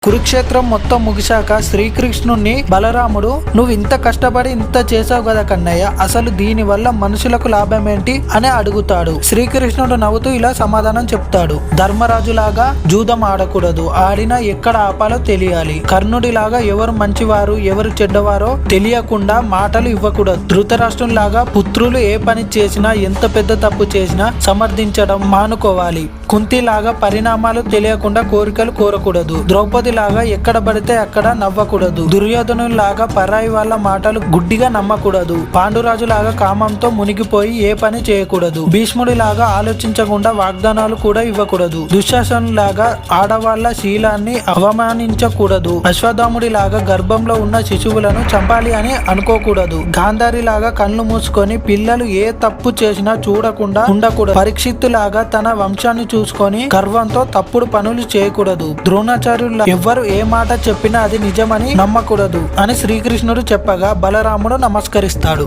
కురుక్షేత్రం మొత్తం ముగిశాక శ్రీకృష్ణుణ్ణి బలరాముడు, నువ్వు ఇంత కష్టపడి ఇంత చేసావు కదా కన్నయ్య, అసలు దీని వల్ల మనుషులకు లాభం ఏంటి అని అడుగుతాడు. శ్రీకృష్ణుడు నవ్వుతూ ఇలా సమాధానం చెప్తాడు. ధర్మరాజులాగా జూదం ఆడకూడదు, ఆడినా ఎక్కడ ఆపాలో తెలియాలి. కర్ణుడిలాగా ఎవరు మంచివారు ఎవరు చెడ్డవారో తెలియకుండా మాటలు ఇవ్వకూడదు. ధృతరాష్ట్రులాగా పుత్రులు ఏ పని చేసినా ఎంత పెద్ద తప్పు చేసినా సమర్థించడం మానుకోవాలి. కుంతిలాగా పరిణామాలు తెలియకుండా కోరికలు కోరకూడదు. ద్రౌపది లాగా ఎక్కడ పడితే అక్కడ నవ్వకూడదు. దుర్యోధనులాగా పరాయి వాళ్ళ మాటలు గుడ్డిగా నమ్మకూడదు. పాండురాజులాగా కామంతో మునిగిపోయి ఏ పని చేయకూడదు. భీష్ముడిలాగా ఆలోచించకుండా వాగ్దానాలు కూడా ఇవ్వకూడదు. దుశ్శాసనులాగా ఆడవాళ్ల శీలాన్ని అవమానించకూడదు. అశ్వత్థాముడిలాగా గర్భంలో ఉన్న శిశువులను చంపాలి అని అనుకోకూడదు. గాంధారిలాగా కళ్ళు మూసుకొని పిల్లలు ఏ తప్పు చేసినా చూడకుండా ఉండకూడదు. పరీక్షిత్తులాగా తన వంశాన్ని చూసుకొని గర్వంతో తప్పుడు పనులు చేయకూడదు. ద్రోణాచార్యుల ఎవ్వరు ఏ మాట చెప్పినా అది నిజమని నమ్మకూడదు అని శ్రీకృష్ణుడు చెప్పగా బలరాముడు నమస్కరిస్తాడు.